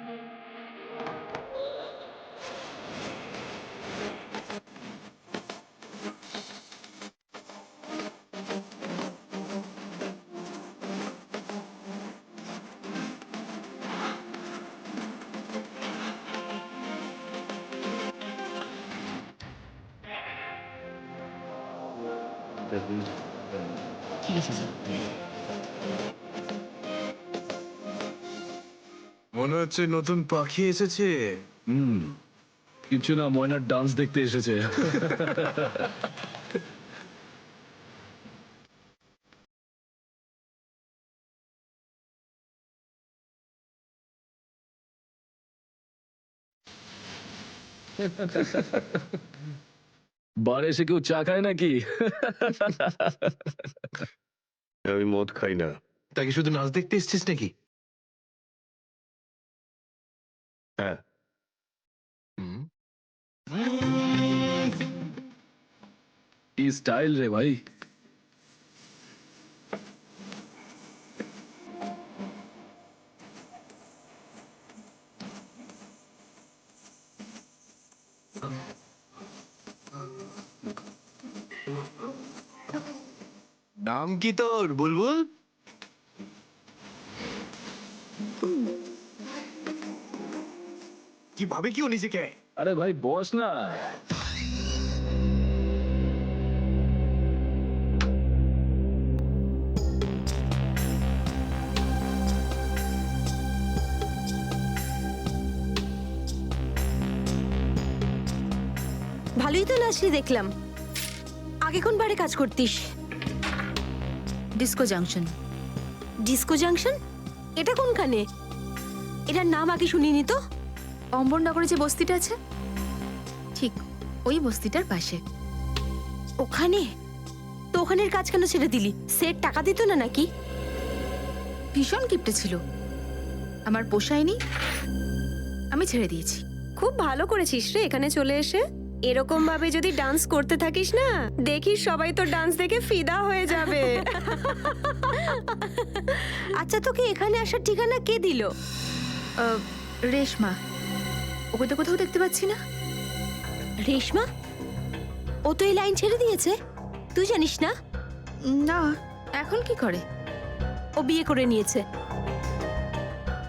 ঠিক আছে স্যার। মনে হচ্ছে নতুন পাখি এসেছে। কিছু না, ময়নার ডান্স দেখতে এসেছে। বারে এসে কেউ চা খায় নাকি? আমি মদ খাই না। তাকে শুধু নাচ দেখতে এসেছিস নাকি? হ্যাঁ, হুম। কি স্টাইল রে ভাই। নাম কি তোর বুলবুল? কি ভাবে কি ও নিজেকে? আরে ভাই বস না। ভালোই তো নাচলি দেখলাম। আগে কোন বারে কাজ করতিস? Disco junction. Disco junction? এটা কোনখানে? এটার নাম আগে শুনিনি তো। অম্বরনগরে যে বস্তিটা আছে, ঠিক ওই বস্তিটার পাশে। ওখানে? তো ওখানের কাজ কেন ছেড়ে দিলি? সেট টাকা দিত না নাকি? ভীষণ কিপটে ছিল, আমার পোষায়নি, আমি ছেড়ে দিয়েছি। খুব ভালো করেছিস রে এখানে চলে এসে। এরকম ভাবে যদি ডান্স করতে থাকিস না, দেখিস সবাই তো ডান্স দেখে ফিদা হয়ে যাবে। আচ্ছা, তোকে এখানে আসার ঠিকানা কে দিল? রেশমা, ওকে তো কোথাও দেখতে পাচ্ছি না। রেশমা? ও তো এই লাইন ছেড়ে দিয়েছে, তুই জানিস না? না, এখন কি করে? ও বিয়ে করে নিয়েছে।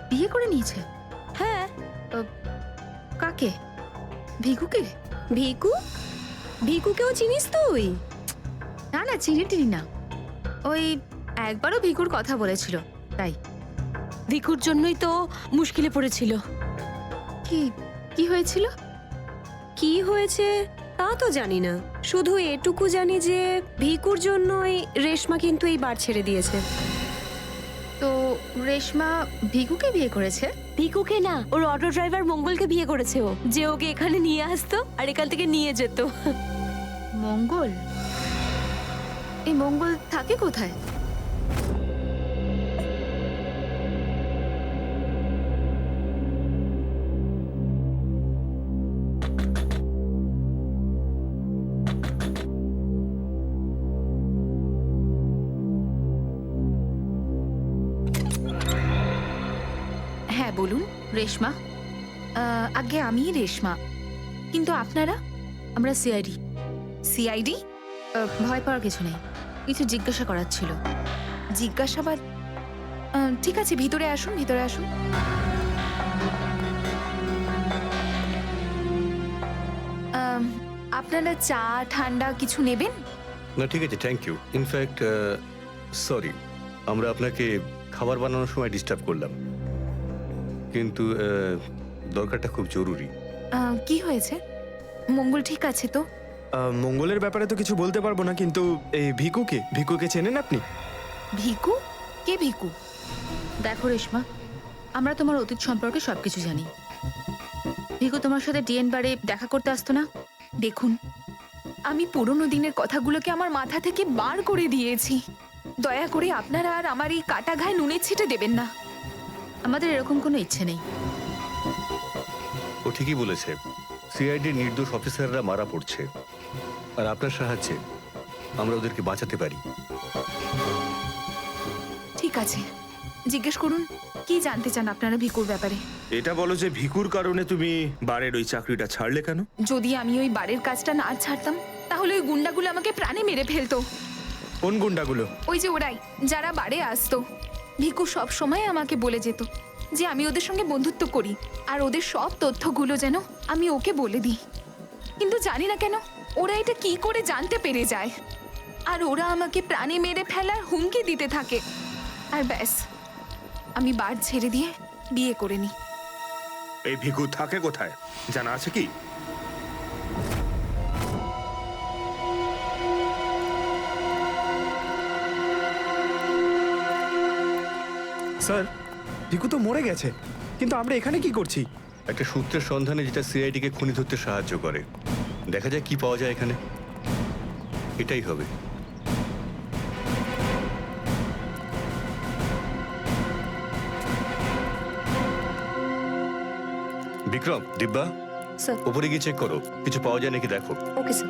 বিয়ে করে নিয়েছে? হ্যাঁ। কাকে? ভিকুকে? ভিকু? ভিকুকেও চিনিস তুই? না না, চিনি টিনি না। ওই একবারও ভিকুর কথা বলেছিল, তাই। ভিকুর জন্যই তো মুশকিলে পড়েছিল। কি কি হয়েছিল? কি হয়েছে তা তো জানি না, শুধু এটুকু জানি যে ভিকুর জন্যই রেশমা কিন্তু এই বার ছেড়ে দিয়েছে। তো রেশমা ভিকুকে বিয়ে করেছে? ভিকুকে না, ওর অটো ড্রাইভার মঙ্গলকে বিয়ে করেছে ও, যে ওকে এখানে নিয়ে আসতো আর এখান থেকে নিয়ে যেত। মঙ্গল? এই মঙ্গল থাকে কোথায়? হ্যাঁ বলুন। রেশমা? আগে আমি রেশমা, কিন্তু আপনারা? আমরা সিআইডি। সিআইডি? ভয় পাওয়ার কিছু নেই, কিছু জিজ্ঞাসা করার ছিল। জিজ্ঞাসাবাদ? ঠিক আছে, ভিতরে আসুন, ভিতরে আসুন। আপনারা চা ঠান্ডা কিছু নেবেন? না ঠিক আছে, থ্যাংক ইউ। ইনফ্যাক্ট সরি, আমরা আপনাকে খাবার বানানোর সময় ডিস্টার্ব করলাম, কিন্তু দরকারটা খুব জরুরি। কি হয়েছে? মঙ্গল ঠিক আছে তো? মঙ্গলের ব্যাপারে তো কিছু বলতে পারবো না, কিন্তু এই ভিকুকে চেনেন আপনি? ভিকু? কে ভিকু? দেখো রেশমা, আমরা তোমার অতীত সম্পর্কে সবকিছু জানি। ভিকু তোমার সাথে ডিএন বারে দেখা করতে আসতো না? দেখুন, আমি পুরনো দিনের কথাগুলোকে আমার মাথা থেকে বার করে দিয়েছি। দয়া করে আপনারা আর আমার এই কাটা ঘায়ে নুনের ছিটে দেবেন না। আমাদের এরকম কোনো ইচ্ছে নেই। ও ঠিকই বলেছে, সিআইডির নির্দোষ অফিসাররা মারা পড়ছে, আর আপনার সাহায্যে আমরা ওদেরকে বাঁচাতে পারি। ঠিক আছে, জিজ্ঞেস করুন কি জানতে চান আপনারা ভিকুর ব্যাপারে। এটা বলো যে ভিকুর কারণে তুমি বারের ওই চাকরিটা ছাড়লে কেন? যদি আমি ওই বাড়ির কাজটা না ছাড়তাম তাহলে ওই গুন্ডাগুলো আমাকে প্রাণে মেরে ফেলতো। কোন গুন্ডাগুলো? ওই যে ওরাই যারা বাড়ি আসতো। ভিকু সব সময় আমাকে বলে যেত যে আমি ওদের সঙ্গে বন্ধুত্ব করি আর ওদের সব তথ্যগুলো যেন আমি ওকে বলে দিই। কিন্তু জানি না কেন ওরা এটা কি করে জানতে পেরে যায়, আর ওরা আমাকে প্রাণে মেরে ফেলার হুমকি দিতে থাকে। আর ব্যাস, আমি বার ছেড়ে দিয়ে বিয়ে করে নিই। এই ভিকু থাকে কোথায় জানা আছে কি? স্যার, ভিকু তো মরে গেছে, কিন্তু আমরা এখানে কি করছি? একটা সূত্রের সন্ধানে যেটা সিআইডিকে খুনি ধরতে সাহায্য করে। দেখা যায় কি পাওয়া যায় এখানে। এটাই হবে। বিক্রম, দিব্যা, স্যার। উপরে গিয়ে চেক করো, কিছু পাওয়া যায় নাকি দেখো। Okay sir.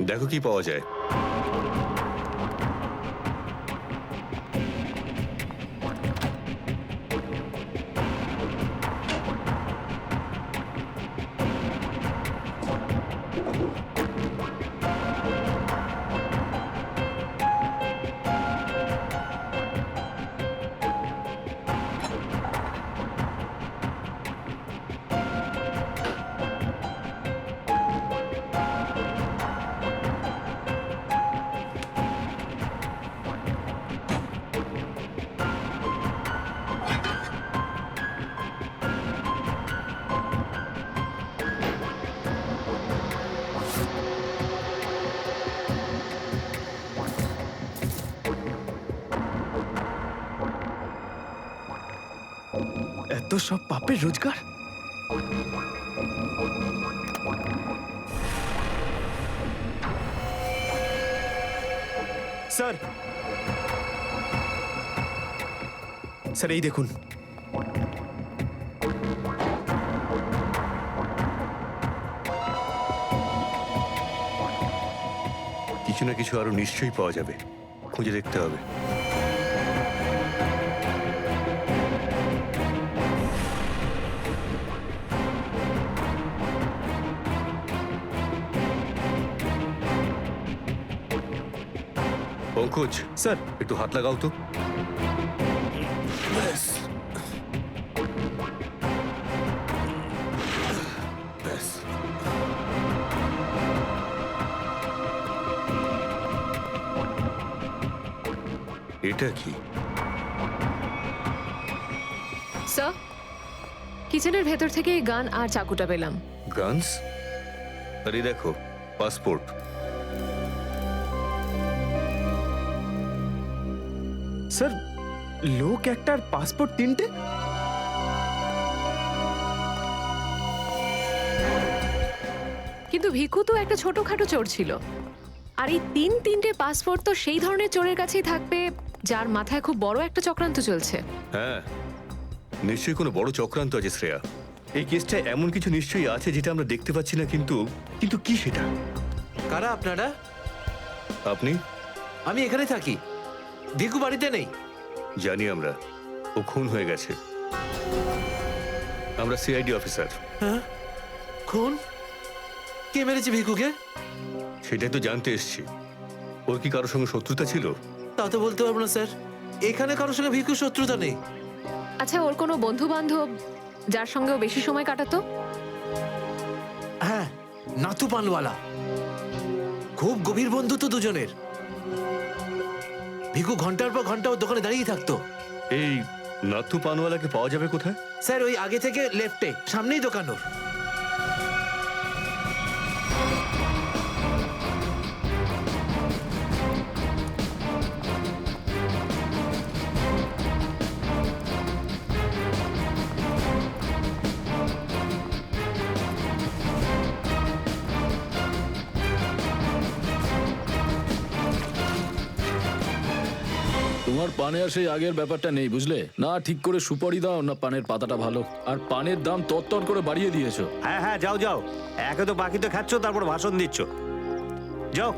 দেখো কি পাওয়া যায়। এত সব পাপের রোজগার। স্যার, স্যার এই দেখুন। কিছু না কিছু আরো নিশ্চয়ই পাওয়া যাবে, খুঁজে দেখতে হবে। পঙ্কজ, স্যার, একটু হাত লাগাও তো। এটা কি? স্যার, কিচেনের ভেতর থেকে এই গান আর চাকুটা পেলাম। গানস? আরে দেখো, পাসপোর্ট। স্যার, লোক একটার পাসপোর্ট তিনটে? কিন্তু ভিকু তো একটা ছোটখাটো চোর ছিল, আর এই তিনটে পাসপোর্ট তো সেই ধরনের চোরের কাছেই থাকবে যার মাথায় খুব বড় একটা চক্রান্ত চলছে। হ্যাঁ, নিশ্চয়ই কোনো বড় চক্রান্ত আছে শ্রেয়া। এই কেসটা এমন কিছু নিশ্চয়ই আছে যেটা আমরা দেখতে পাচ্ছি না, কিন্তু কিন্তু কি সেটা? কারা আপনারা? আপনি? আমি এখানে থাকি, ভিকু বাড়িতে নেই। জানি আমরা, ও খুন হয়ে গেছে। আমরা সিআইডি অফিসার। হ্যাঁ, খুন? কে মেরেছে ভিকুকে? সেটাই তো জানতে এসেছি। ওর কি কারোর সঙ্গে শত্রুতা ছিল? তা তো বলতে পারবো না স্যার, এখানে কারোর সঙ্গে ভিকুর শত্রুতা নেই। আচ্ছা, ওর কোনো বন্ধু বান্ধব যার সঙ্গে ও বেশি সময় কাটাতো? হ্যাঁ, নাথু পানওয়ালা। খুব গভীর বন্ধু তো দুজনের। ভিকু ঘন্টার পর ঘন্টা ওর দোকানে দাঁড়িয়ে থাকতো। এই নাথু পানওয়ালাকে পাওয়া যাবে কোথায়? স্যার, ওই আগে থেকে লেফটে, সামনেই দোকান ওর। তোমার পানে আর সেই আগের ব্যাপারটা নেই, বুঝলে না? ঠিক করে সুপারি দাও না পানের পাতাটা ভালো, আর পানের দাম তত্তর করে বাড়িয়ে দিয়েছো। হ্যাঁ হ্যাঁ, যাও যাও, একে তো বাকিতে খাচ্ছ, তারপর ভাষণ দিচ্ছ। যাও।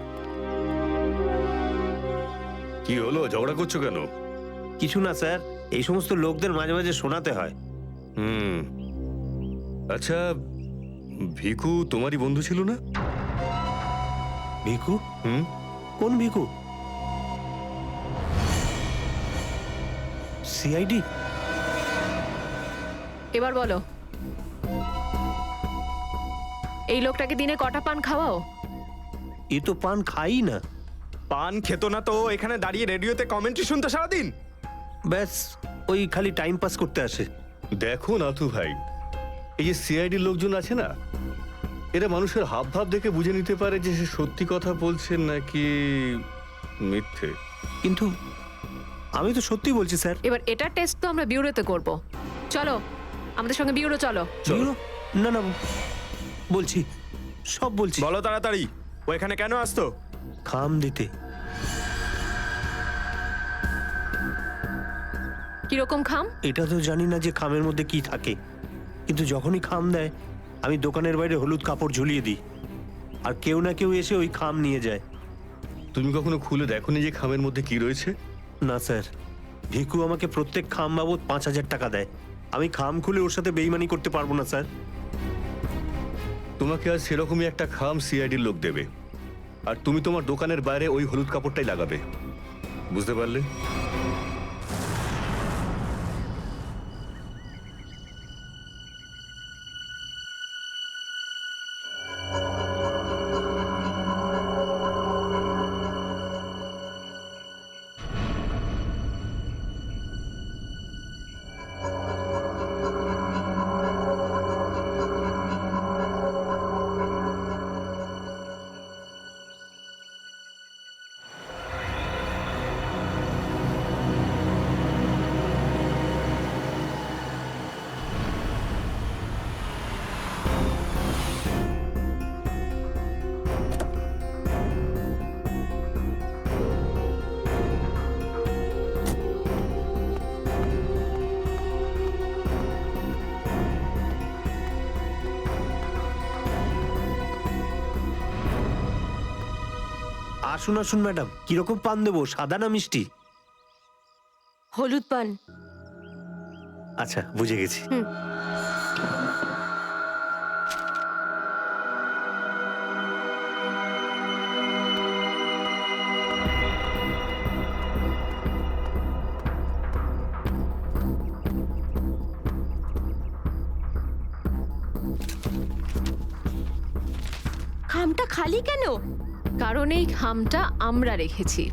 কি হলো, ঝগড়া করছো কেন? কিছু না স্যার, এই সমস্ত লোকদের মাঝে মাঝে শোনাতে হয়। হুম, আচ্ছা, ভিকু তোমারই বন্ধু ছিল না? ভিকু? হুম, কোন ভিকু? সিআইডি? এবার বলো, এই লোকটাকে দিনে কটা পান খাওয়াও? এ তো পান খাই না। পান খেত না তো এখানে দাঁড়িয়ে রেডিওতে কমেন্ট্রি শুনতো সারাদিন। ব্যাস, ওই খালি টাইম পাস করতে আসে। দেখো নাথু ভাই, এই যে সিআইডি লোকজন আছে না, এরা মানুষের হাব ভাব দেখে বুঝে নিতে পারে যে সে সত্যি কথা বলছে নাকি মিথ্যে। কিন্তু আমি তো সত্যি বলছি স্যার। এবার এটার টেস্ট তো আমরা বিউরোতে করব। চলো আমাদের সঙ্গে বিউরো চলো। চলো। না না, বলছি, সব বলছি। বলো তাড়াতাড়ি, ও এখানে কেন আসতো? খাম দিতে। কিরকম খাম? এটা তো জানি না যে খামের মধ্যে কি থাকে, কিন্তু যখনই খাম দেয় আমি দোকানের বাইরে হলুদ কাপড় ঝুলিয়ে দিই, আর কেউ না কেউ এসে ওই খাম নিয়ে যায়। তুমি কখনো খুলে দেখোনি যে খামের মধ্যে কি রয়েছে? না স্যার, ভিকু আমাকে প্রত্যেক খাম বাবদ 5,000 টাকা দেয়। আমি খাম খুলে ওর সাথে বেইমানি করতে পারবো না স্যার। তোমাকে আজ সেরকমই একটা খাম সিআইডির লোক দেবে, আর তুমি তোমার দোকানের বাইরে ওই হলুদ কাপড়টাই লাগাবে। বুঝতে পারলে? আসুন আসুন ম্যাডাম, কিরকম পান দেবো, সাদা না মিষ্টি? হলুদ পান। আচ্ছা, বুঝে গেছি। খামটা খালি কেন? কারণ এই খামটা আমরা রেখেছি।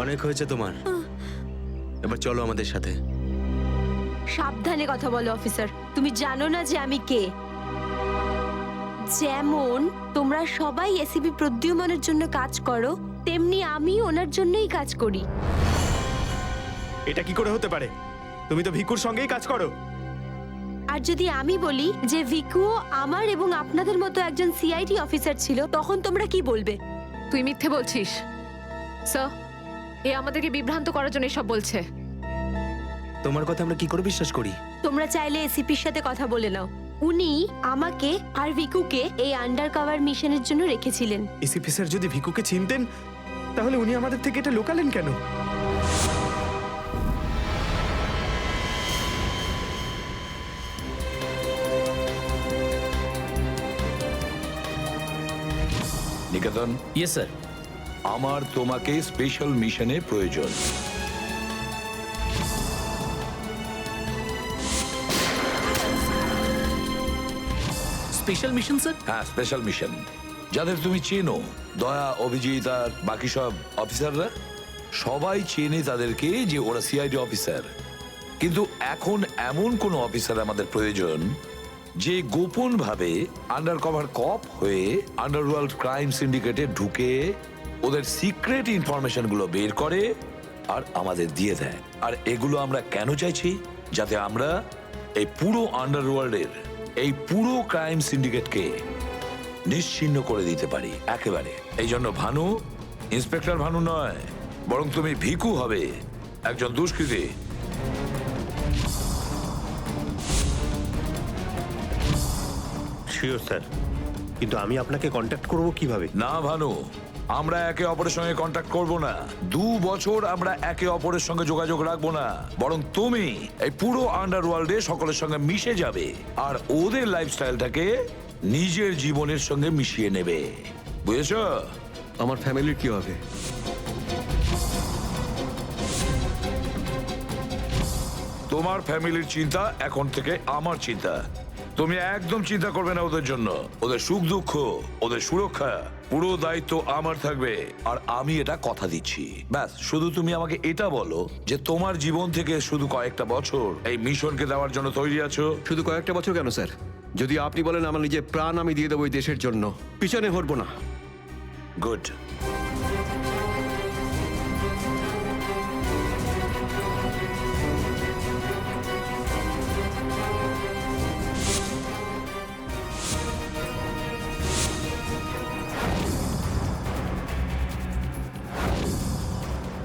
অনেক হয়েছে তোমার, এবার চলো আমাদের সাথে। সাবধানে কথা বলো অফিসার, তুমি জানো না যে আমি কে। যেমন তোমরা সবাই এসিপি প্রদ্যুম্নের জন্য কাজ করো, তেমনি আমি ওনার জন্যই কাজ করি। এটা কি করে হতে পারে? তুমি তো ভিকুর সঙ্গেই কাজ করো। আর যদি আমি বলি যে ভিকুও আমার এবং আপনাদের মতো একজন সিআইডি অফিসার ছিল, তখন তোমরা কি বলবে? তুই মিথ্যে বলছিস স্যার। এ আমাদেরকে বিভ্রান্ত করার জন্য এসব বলছে। তোমার কথা আমরা কি করে বিশ্বাস করি? তোমরা চাইলে এসিপির সাথে কথা বলে নাও। উনি আমাকে আর ভিকুকে এই আন্ডার কভার মিশনের জন্য রেখেছিলেন। এসিপি স্যার যদি ভিকুকে চিনতেন তাহলে উনি আমাদের থেকে এটা লুকালেন কেন? নিকেতন, ইয়েস স্যার। আমার তোমাকে স্পেশাল মিশনে প্রয়োজন। Special mission sir? হ্যাঁ, স্পেশাল মিশন। যাদের তুমি চেনো, দয়া, অভিজিৎ আর বাকি সব অফিসাররা সবাই চেনে তাদেরকে যে ওরা সিআইডি অফিসার। কিন্তু এখন এমন কোন অফিসার আমাদের প্রয়োজন যে গোপন ভাবে আন্ডার কভার কপ হয়ে আন্ডারওয়ার্ল্ড ক্রাইম সিন্ডিকেটে ঢুকে ওদের সিক্রেট ইনফরমেশন গুলো বের করে আর আমাদের দিয়ে দেয়। আর এগুলো আমরা কেন চাইছি? যাতে আমরা এই পুরো আন্ডারওয়ার্ল্ডের এই পুরো ক্রাইম সিন্ডিকেটকে নিশ্চিহ্ন করে দিতে পারি একেবারে। এই জন্য ভানু ইন্সপেক্টর ভানু নয়, বরং তুমি ভিকু হবে, একজন দুষ্কৃতী। শিওর স্যার, কিন্তু আমি আপনাকে কন্ট্যাক্ট করব কিভাবে? না ভানু, আমরা একে অপরের সঙ্গে কন্ট্যাক্ট করব না। 2 বছর আমরা একে অপরের সঙ্গে যোগাযোগ রাখবো না, বরং তুমি এই পুরো আন্ডারওয়ার্ল্ডে সকলের সঙ্গে মিশে যাবে আর ওদের লাইফস্টাইলটাকে নিজের জীবনের সঙ্গে মিশিয়ে নেবে। বুঝেছো? আমার ফ্যামিলির কি হবে? তোমার ফ্যামিলির চিন্তা এখন থেকে আমার চিন্তা। তুমি একদম চিন্তা করবে না ওদের জন্য। ওদের সুখ দুঃখ, ওদের সুরক্ষা, পুরো দায়িত্ব আমার থাকবে। আর আমি এটা কথা দিচ্ছি। ব্যাস, শুধু তুমি আমাকে এটা বলো যে তোমার জীবন থেকে শুধু কয়েকটা বছর এই মিশনকে দেওয়ার জন্য তৈরি আছো। শুধু কয়েকটা বছর কেন স্যার? যদি আপনি বলেন আমার নিজের প্রাণ আমি দিয়ে দেবো এই দেশের জন্য, পিছনে হটবো না। গুড।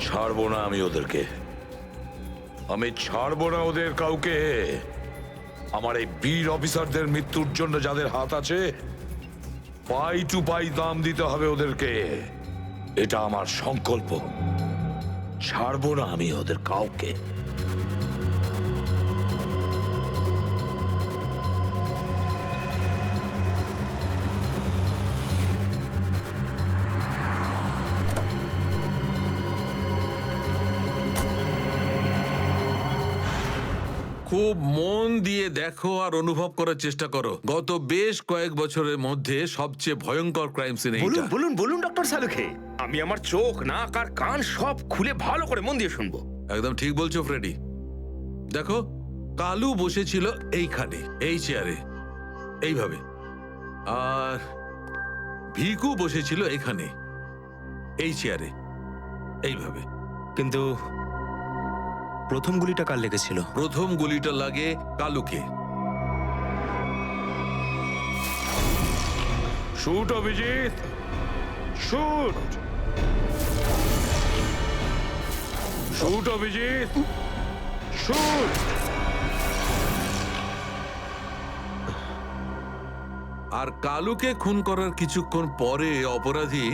ছাড়বো না আমি ওদেরকে, আমি ছাড়বো না ওদের কাউকে। আমার এই বীর অফিসারদের মৃত্যুর জন্য যাদের হাত আছে, পাই টু পাই দাম দিতে হবে ওদেরকে। এটা আমার সংকল্প। ছাড়বো না আমি ওদের কাউকে। খুব মন দিয়ে দেখো আর অনুভব করার চেষ্টা করো। গত বেশ কয়েক বছরের মধ্যে সবচেয়ে ভয়ঙ্কর ক্রাইম সিন এইটা। বলুন বলুন বলুন ডক্টর সালুখে, আমি আমার চোখ, নাক আর কান সব খুলে ভালো করে মন দিয়ে শুনবো। একদম ঠিক বলছো ফ্রেডি। দেখো, কালু বসেছিল এইখানে, এই চেয়ারে, এইভাবে। আর ভিকু বসেছিল এখানে, এই চেয়ারে, এইভাবে। কিন্তু প্রথম গুলিটা কার লেগেছিল? প্রথম গুলিটা লাগে কালুকে। Shoot Abhijit, shoot. Shoot Abhijit, shoot. আর কালুকে খুন করার কিছুক্ষণ পরে অপরাধী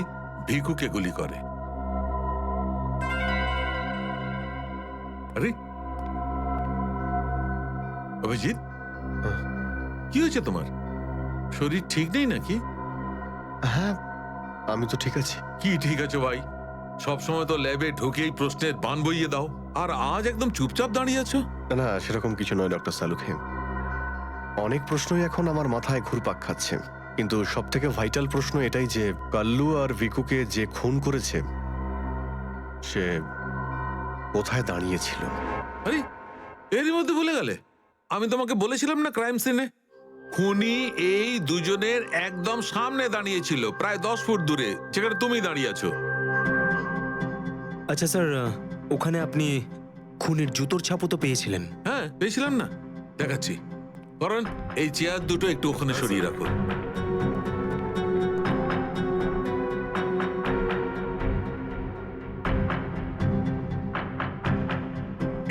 ভিকুকে গুলি করে। আরে অভিজিৎ, কি হয়েছে তোমার? শরীর ঠিক নেই নাকি? হ্যাঁ, আমি তো ঠিক আছি। কি ঠিক আছে ভাই? সবসময় তো ল্যাবে ঢুকেই প্রশ্নের বান বইয়ে দাও, আর আজ একদম চুপচাপ দাঁড়িয়ে আছো। না, সেরকম কিছু নয় ডক্টর সালুখে। অনেক প্রশ্নই এখন আমার মাথায় ঘুরপাক খাচ্ছে, কিন্তু সব থেকে ভাইটাল প্রশ্ন এটাই যে কাল্লু আর ভিকুকে যে খুন করেছে সে কোথায় দাঁড়িয়েছিল। আরে এরই মধ্যে ভুলে গেলে? আমি তোমাকে বলেছিলাম না ক্রাইম সিনে খুনি এই দুজনের একদম সামনে দাঁড়িয়েছিল, প্রায় 10 ফুট দূরে, যেখানে তুমি দাঁড়িয়ে আছো। আচ্ছা স্যার, ওখানে আপনি খুনের জুতোর ছাপও তো পেয়েছিলেন। হ্যাঁ পেয়েছিলাম না, দেখাচ্ছি। কারণ এই চেয়ার দুটো একটু ওখানে সরিয়ে রাখো।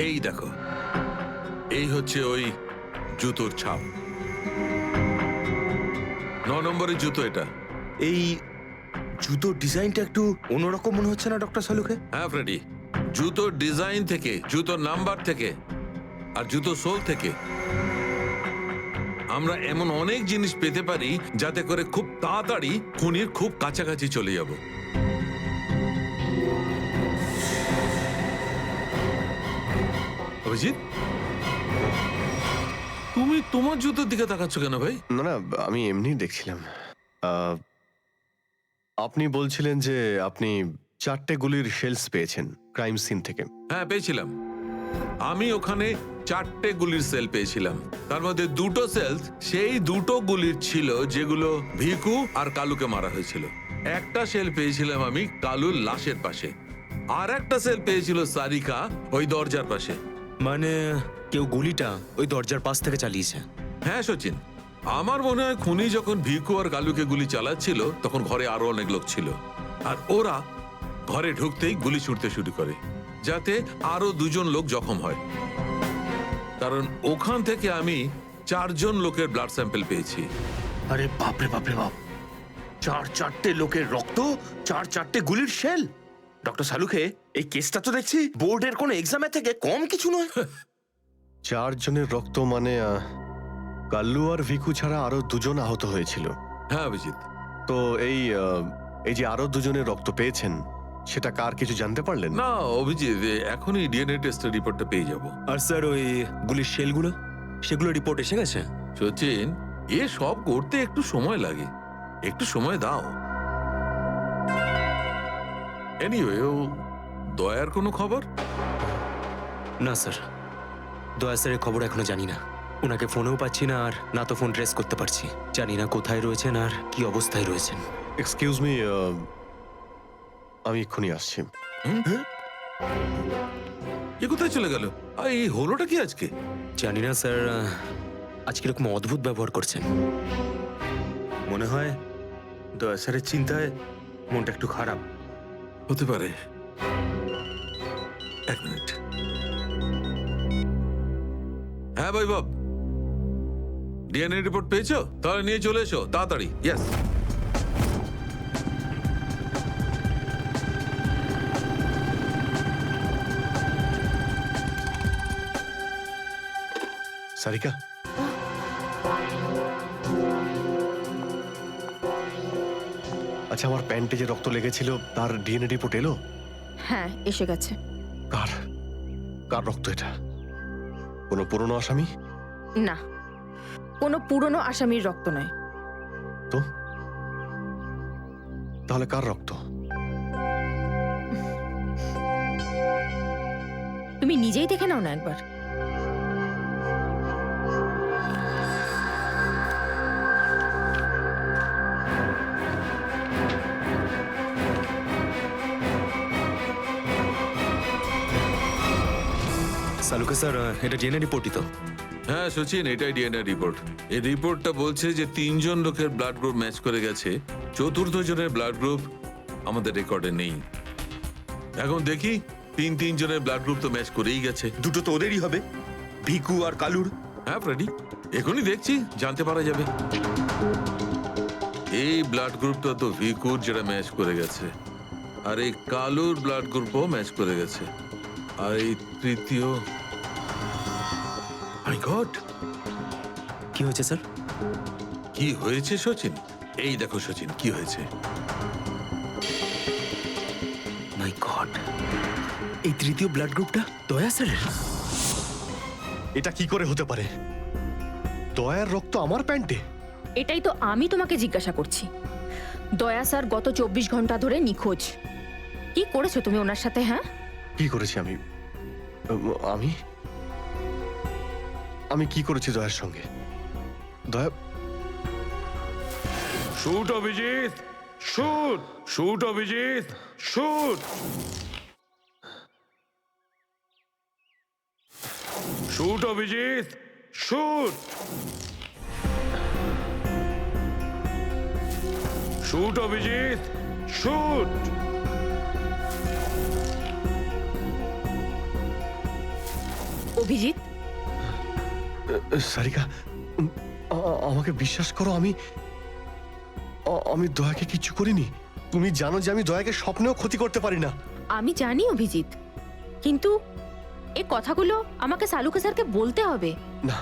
এই দেখো, এই হচ্ছে ওই জুতোর ছাপ। 9 নম্বরের জুতো এটা। এই জুতোর ডিজাইনটা একটু অন্যরকম মনে হচ্ছে না ডক্টর সালুকে? হ্যাঁ ফ্রেডি, জুতোর ডিজাইন থেকে, জুতোর নাম্বার থেকে আর জুতো সোল থেকে আমরা এমন অনেক জিনিস পেতে পারি যাতে করে খুব তাড়াতাড়ি খুনির খুব কাছাকাছি চলে যাব। অভিজিৎ, তুমি তোমার জুতোর দিকে তাকাচ্ছ কেন ভাই? না না, আমি এমনি দেখছিলাম। আপনি বলছিলেন যে আপনি 4টে গুলির শেলস পেয়েছেন ক্রাইম সিন থেকে। হ্যাঁ পেয়েছিলাম। আমি ওখানে 4টে গুলির সেল পেয়েছিলাম। তার মধ্যে 2টো সেলস সেই 2টো গুলির ছিল যেগুলো ভিকু আর কালুকে মারা হয়েছিল। একটা সেল পেয়েছিলাম আমি কালুর লাশের পাশে, আর একটা সেল পেয়েছিল সারিকা ওই দরজার পাশে। মানে কেউ গুলিটা ওই দরজার পাশ থেকে চালিয়েছে? হ্যাঁ সচিন, আমার মনে হয় খুনি যখন ভিকু আর কালুকে গুলি চালাচ্ছিল তখন ঘরে আরো অনেক লোক ছিল, আর ওরা ঘরে ঢুকতেই গুলি ছুটতে শুরু করে যাতে আরো 2জন লোক জখম হয়। কারণ ওখান থেকে আমি 4জন লোকের ব্লাড স্যাম্পল পেয়েছি। আরে বাপরে বাপরে বাপ, 4 লোকের রক্ত, 4 গুলির শেল। ডক্টর সালুকে, এই কেসটা তো দেখছি বোর্ডের কোন এক্সামের থেকে কম কিছু নয়। 4 জনের রক্ত মানে কাল্লু আর ভিকু ছাড়া আরো 2জন আহত হয়েছিল। হ্যাঁ অভিজিৎ। তো এই যে আরো 2জনের রক্ত পেয়েছেন সেটা কার কিছু জানতে পারলেন? না অভিজিৎ, এখনই ডিএনএ টেস্টের রিপোর্টটা পেয়ে যাব। আর স্যার ওই গুলির শেলগুলো, সেগুলো রিপোর্ট এসে গেছে? সচিন, এ সব করতে একটু সময় লাগে, একটু সময় দাও। এনিওয়ে, ও দয়ার কোনো খবর? না স্যার, দয়া স্যারের খবর এখনো জানি না। ওনাকে ফোনেও পাচ্ছি না, আর না তো ফোন ট্রেস করতে পারছি। জানি না কোথায় রয়েছেন আর কি অবস্থায় রয়েছেন। এক্সকিউজ মি, আমি এক্ষুনি আসছি। এ কোথায় চলে গেল? আর এই হলোটা কি আজকে? জানি না স্যার, আজকে এরকম অদ্ভুত ব্যবহার করছেন। মনে হয় দয়া স্যারের চিন্তায় মনটা একটু খারাপ। হতে পারে। 1 মিনিট। হ্যাঁ ভাই বাব, ডিএনএ রিপোর্ট পেয়েছো? তাহলে নিয়ে চলে এসো তাড়াতাড়ি। ইয়েস। সারিকা, আচ্ছা আমার প্যান্টে যে রক্ত লেগেছিল তার ডিএনএ রিপোর্ট এলো? হ্যাঁ এসে গেছে। কার কার রক্ত এটা? কোনো পুরনো আসামি? না, কোনো পুরনো আসামির রক্ত নয়। তো তাহলে কার রক্ত? তুমি নিজেই দেখে নাও না একবার। সালুকে স্যার, এটা ডিএনএ রিপোর্টই তো? হ্যাঁ সচিন, এটাই ডিএনএ রিপোর্ট। এই রিপোর্টটা বলছে যে 3জন লোকের ব্লাড গ্রুপ ম্যাচ করে গেছে, 4র্থ জনের ব্লাড গ্রুপ আমাদের রেকর্ডে নেই। এখন দেখি 3 জনের ব্লাড গ্রুপ তো ম্যাচ করেই গেছে। দুটো তো ওদেরই হবে, ভিকু আর কালুর। হ্যাঁ ফ্রেডি, এখনই দেখছি, জানতে পারা যাবে। এই ব্লাড গ্রুপটা তো ভিকুর, যেটা ম্যাচ করে গেছে, আর এই কালুর ব্লাড গ্রুপও ম্যাচ করে গেছে, আর এই তৃতীয়। মাই গড, কি হয়েছে স্যার? কি হয়েছে সচিন? এই দেখো সচিন, কি হয়েছে। মাই গড, এই তৃতীয় ব্লাড গ্রুপটা দয়া স্যারের? এটা কি করে হতে পারে? দয়ার রক্ত আমার প্যান্টে? এটাই তো আমি তোমাকে জিজ্ঞাসা করছি। দয়া স্যার গত 24 ঘন্টা ধরে নিখোঁজ। কি করেছো তুমি ওনার সাথে? হ্যাঁ, কি করেছি আমি? আমি আমি কি করেছি দয়ার সঙ্গে? দয়া, shoot Abhijit, shoot, shoot Abhijit, shoot, shoot Abhijit, shoot, shoot Abhijit, shoot. Abhijit, Sarika, আমাকে বিশ্বাস করো, আমি দয়াকে কিচ্ছু করিনি। তুমি জানো যে আমি দয়াকে স্বপ্নেও ক্ষতি করতে পারি না। আমি জানি অভিজিৎ, কিন্তু এই কথাগুলো আমাকে সালুকে স্যারকে বলতে হবে। না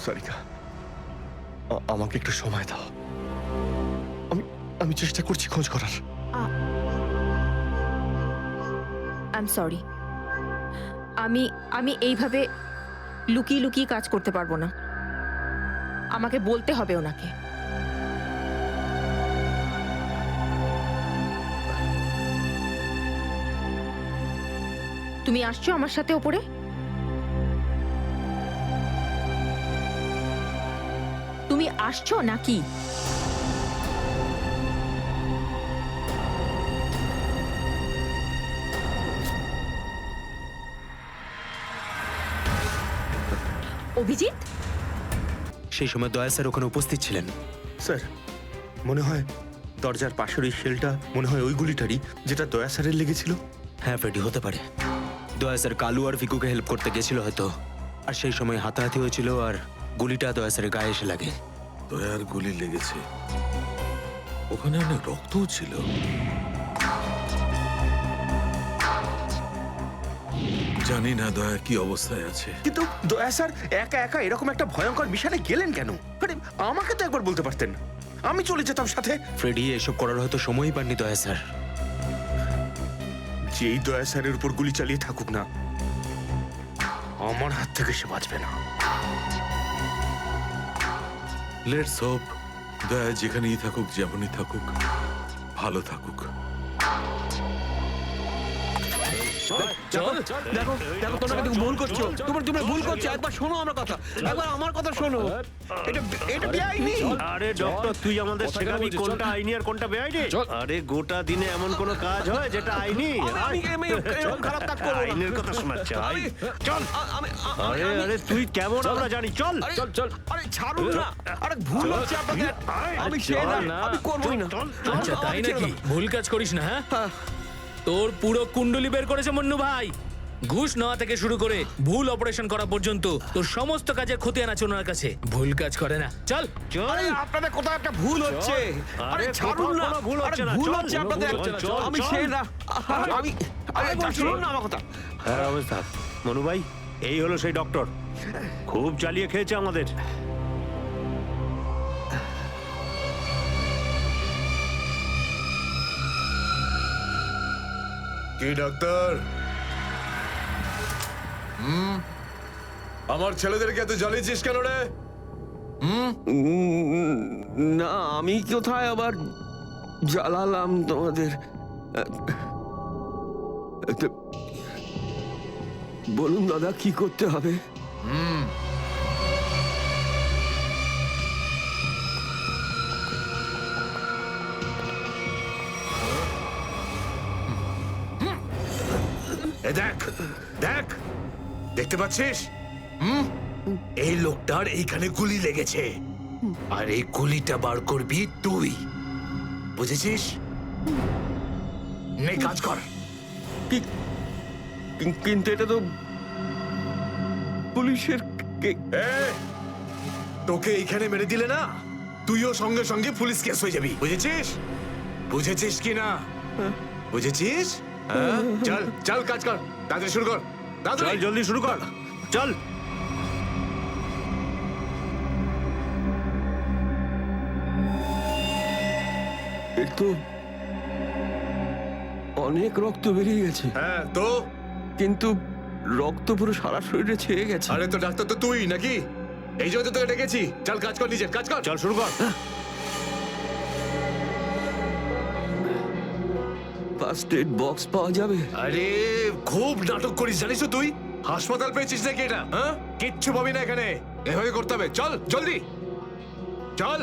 সারিকা, আমাকে একটু সময় দাও। আমি চেষ্টা করছি খোঁজ করার। আই এম সরি, আমি এইভাবে লুকিয়ে লুকিয়ে কাজ করতে পারবো না। আমাকে বলতে হবে ওনাকে। তুমি আসছো আমার সাথে ওপরে? তুমি আসছো নাকি? অভিজিৎ, সেই সময় দয়া স্যার ওখানে উপস্থিত ছিলেন। স্যার, মনে হয় দরজার পাশের ওই শেলটা মনে হয় ওই গুলিটারই, যেটা দয়া স্যারের লেগেছিল। হ্যাঁ ফ্রেডি, হতে পারে। দয়া স্যার কালু আর ভিকুকে হেল্প করতে গেছিল হয়তো, আর সেই সময় হাতাহাতি হয়েছিল আর গুলিটা দয়া স্যারের গায়ে এসে লাগে। দয়ার গুলি লেগেছে, ওখানে অনেক রক্তও ছিল। জানি না দয়া কি অবস্থায় আছে। কিন্তু দয়া স্যার একা একা এরকম একটা ভয়ঙ্কর বিষয়ে গেলেন কেন? আরে আমাকে তো একবার বলতে পারতেন, আমি চলে যেতাম সাথে। ফ্রেডি, এসব করার হয়তো সময়ই পাননি দয়া স্যার। যেই দয়া স্যারের উপর গুলি চালিয়ে থাকুক না, আমার হাত থেকে সে বাঁচবে না। লেটস হোপ দয়া যেখানেই থাকুক, যেমনই থাকুক, ভালো থাকুক। দেখো দেখো, তোমরা কিন্তু ভুল করছো। তোমরা ভুল করছো। একবার শোনো আমার কথা, একবার আমার কথা শোনো। এটা বেআইনি। আরে ডক্টর, তুই আমাদের শেখাবি কোনটা আইনি আর কোনটা বেআইনি? আরে গোটা দিনে এমন কোন কাজ হয় যেটা আইনি? আমি খারাপ কাজ করব না। আইনের কথা শোনাচ্ছ? চল। আরে আরে তুই কেমন আমরা জানি। চল চল চল। আরে ছাড়ুন না। আরে ভুল হচ্ছে আপনাদের। আমি চাই না, আমি করবই না। আচ্ছা তাই নাকি? ভুল কাজ করিস না। হ্যাঁ, তোর পুরো কুণ্ডলি বের করেছে মন্নু ভাই। ঘুষ নেওয়া থেকে শুরু করে ভুল অপারেশন করা পর্যন্ত তোর সমস্ত কাজের খতিয়ান আছে ওনার কাছে। ভুল কাজ করে না। চল চল। আপনাদের কোথাও একটা ভুল হচ্ছে। আরে ছাড়ুন না। ভুল হচ্ছে না। ভুল হচ্ছে আপনাদের। আমি সেই না। আমি আরে শুনুন না আমার কথা। হ্যাঁ অবস্থা মনু ভাই, এই হলো সেই ডক্টর। খুব জ্বালিয়ে খেয়েছে আমাদের। কি ডাক্তার? আমার ছেলেদেরকে এত জ্বালিয়েছিস কেন রে? না, আমি কোথায় আবার জ্বালালাম তোমাদের? বলুন দাদা, কি করতে হবে? দেখ দেখ, দেখতে পাচ্ছিস? এই লোকটার এইখানে গুলি লেগেছে, আর এই গুলিটা বার করবি তুই, বুঝেছিস? নে কাজ কর। কিন্তু এটা তো পুলিশের। তোকে এইখানে মেরে দিলে না, তুইও সঙ্গে সঙ্গে পুলিশ কেস হয়ে যাবি, বুঝেছিস? বুঝেছিস কি না? বুঝেছিস? চল চল কাজ কর, তাড়াতাড়ি শুরু কর। চল জলদি শুরু কর, চল। এর তো অনেক রক্ত বেরিয়ে গেছে। হ্যাঁ তো? কিন্তু রক্ত পুরো সারা শরীরে ছেয়ে গেছে। আরে তো ডাক্তার তো তুই নাকি? এই জন্য তো তোকে ডেকেছি। চল কাজ কর, নিজের কাজ কর। চল শুরু কর। ফার্স্ট এড বক্স পাওয়া যাবে? আরে খুব নাটক করিস জানিস তো তুই? হাসপাতাল পেয়েছিস নাকি এটা? হ্যাঁ, কিচ্ছু পাবি না এখানে। এভাবে করতে হবে। চল জলদি চল।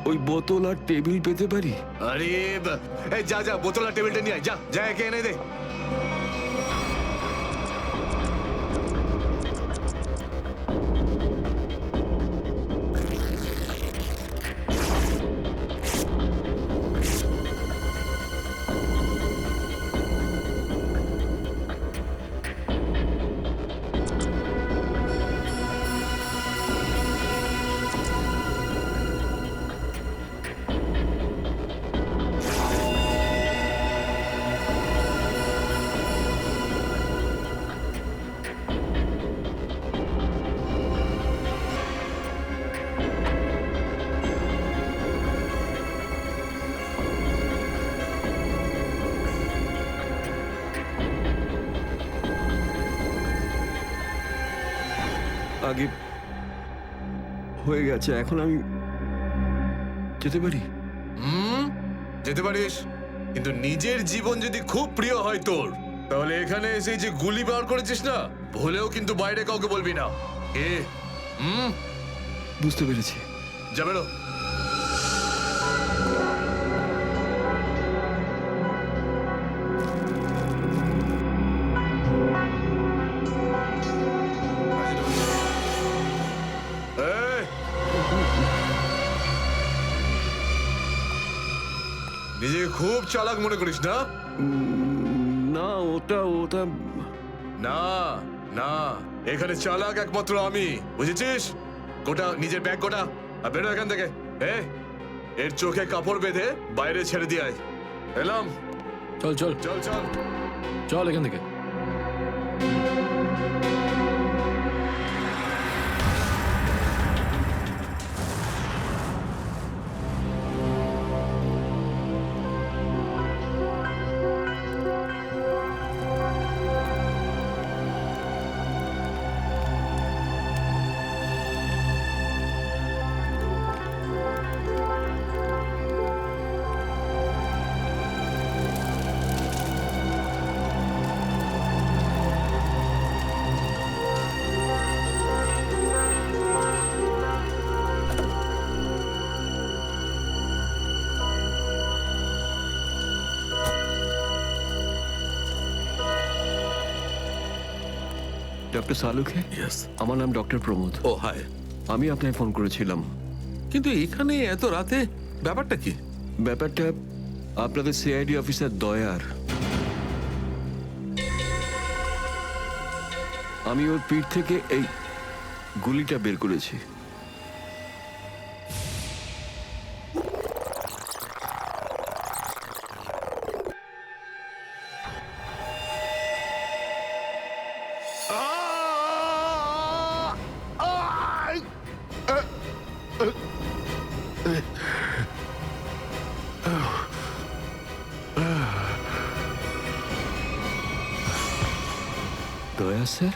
ওই বোতল আর টেবিল পেতে পারি? আরে এই যা যা, বোতল আর টেবিলটা নিয়ে আয়, যা যা, একে এনে দে। আগে হয়ে গেছে, এখন আমি যেতে পারি? যেতে পারিস, কিন্তু নিজের জীবন যদি খুব প্রিয় হয় তোর, তাহলে এখানে এসে যে গুলি বার করেছিস না, ভুলেও কিন্তু বাইরে কাউকে বলবি না। এ বুঝতে পেরেছি। যা বেরো। নিজেকে খুব চালাক মনে করিস না? না, ওটা না না, এখানে চালাক একমাত্র আমি, বুঝেছিস? গোটা নিজের ব্যাগ গোটা, আর বেরো এখান থেকে। এর চোখে কাপড় বেঁধে বাইরে ছেড়ে দিয়ে আয়। এলাম। চল চল চল চল চল এখান থেকে। ডক্টর সালুখে? ইয়েস। আমার নাম ডক্টর প্রমোদ। ও হাই। আমি আপনাকে ফোন করেছিলাম। কিন্তু এখানে এত রাতে ব্যাপারটা কি? ব্যাপারটা আপনাদের সিআইডি অফিসার দয়ার। আমি ওর পিঠ থেকে এই গুলিটা বের করেছি। দয়া স্যার,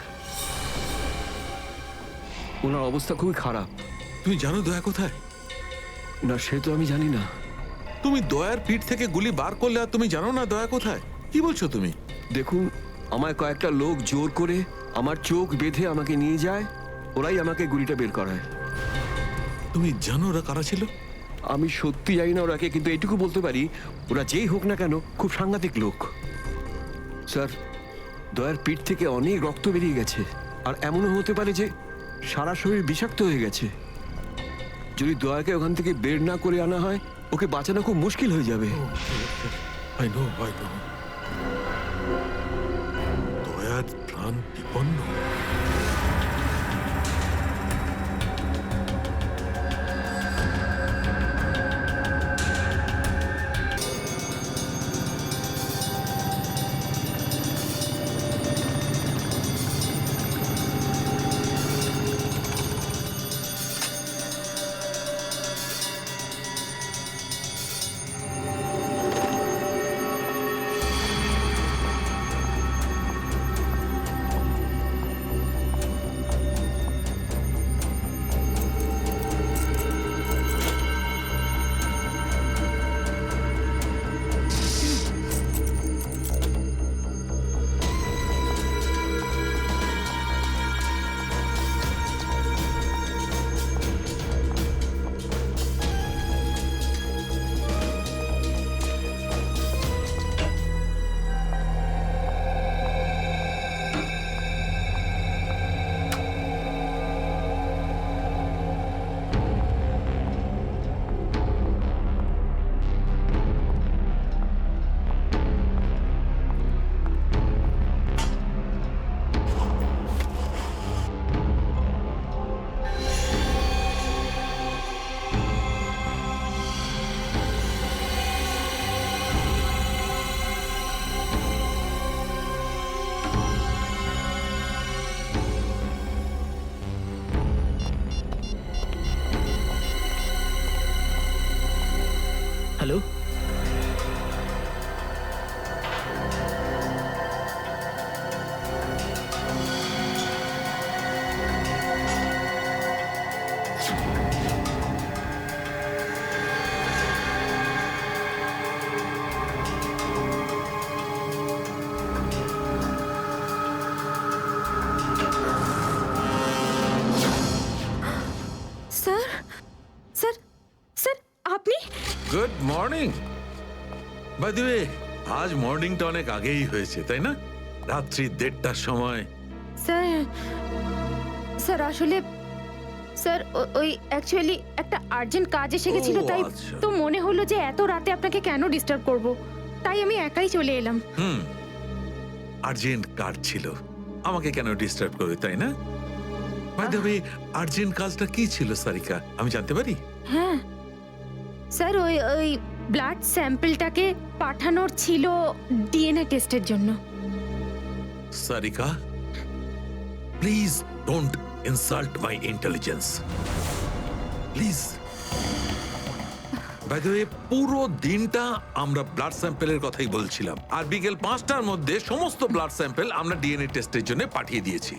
ওনার অবস্থা খুবই খারাপ। তুমি জানো দয়া কোথায়? না, সে তো আমি জানি না। তুমি দয়ার পিঠ থেকে গুলি বার করলে আর তুমি জানো না দয়া কোথায়? কি বলছো তুমি? দেখুন, আমায় কয়েকটা লোক জোর করে আমার চোখ বেঁধে আমাকে নিয়ে যায়, ওরাই আমাকে গুলিটা বের করায়। তুমি জানো ওরা কারা ছিল? আমি সত্যি জানি না ওরাকে, কিন্তু এইটুকু বলতে পারি ওরা যেই হোক না কেন খুব সাংঘাতিক লোক। স্যার, দয়ার পিঠ থেকে অনেক রক্ত বেরিয়ে গেছে, আর এমনও হতে পারে যে সারা শরীর বিষাক্ত হয়ে গেছে। যদি দয়াকে ওখান থেকে বের না করে আনা হয়, ওকে বাঁচানো খুব মুশকিল হয়ে যাবে। I know. দয়ার প্রাণ বিপন্ন। বাই দ্য ওয়ে, আজ মর্নিংটা অনেক আগেই হয়েছে তাই না? রাত্রি 1:30টার সময়। স্যার স্যার আসলে স্যার ওই অ্যাকচুয়ালি একটা আর্জেন্ট কাজ এসে গেছিল, ও, তাই আচ্ছা। তো মনে হলো যে এত রাতে আপনাকে কেন ডিস্টার্ব করব, তাই আমি একাই চলে এলাম। আর্জেন্ট কাজ ছিল, আমাকে কেন ডিস্টার্ব করবে তাই না? বাই দ্য ওয়ে, আর্জেন্ট কাজটা কি ছিল সারিকা, আমি জানতে পারি? হ্যাঁ স্যার, ওই ওই ব্লাড স্যাম্পলটাকে পাঠানোর ছিল ডিএনএ টেস্টের জন্য। Sarika, please don't insult my intelligence, please. By the way, পুরো দিনটা আমরা ব্লাড স্যাম্পেলের কথাই বলছিলাম, আর বিকেল 5টার মধ্যে সমস্ত ব্লাড স্যাম্পেল আমরা ডিএনএ টেস্টের জন্য পাঠিয়ে দিয়েছি।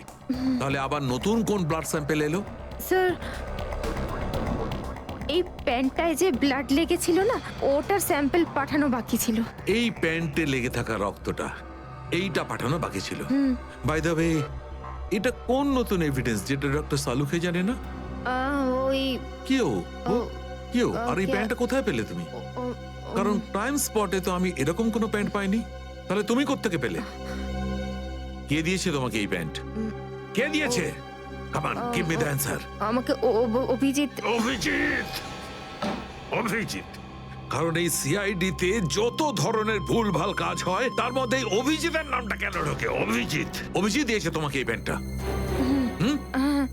তাহলে আবার নতুন কোন ব্লাড স্যাম্পেল এলো? স্যার এই প্যান্টটায় যে ব্লাড লেগেছিল না, ওটার স্যাম্পল পাঠানো বাকি ছিল। এই প্যান্টে লেগে থাকা রক্তটা, এইটা পাঠানো বাকি ছিল। বাই দ্য ওয়ে, এটা কোন নতুন এভিডেন্স যেটা ডক্টর সালুকে জানে না? ওই কেউ কেউ আর এই কে- প্যান্টটা কোথায় পেলে তুমি? কারণ ক্রাইম স্পটে তো আমি এরকম কোনো প্যান্ট পাইনি। তাহলে তুমি কোত্থেকে পেলে? কে দিয়েছে তোমাকে এই প্যান্ট? কে দিয়েছে? Come on, give me the answer. আমাকে অভিজিৎ। অভিজিৎ, অভিজিৎ। কারণ এই সিআইডি তে যত ধরনের ভুলভাল কাজ হয় তার মধ্যে এই অভিজিতের নামটা কেন ঢোকে? অভিজিৎ, অভিজিৎ দিয়েছে তোমাকে এই প্যান্টটা?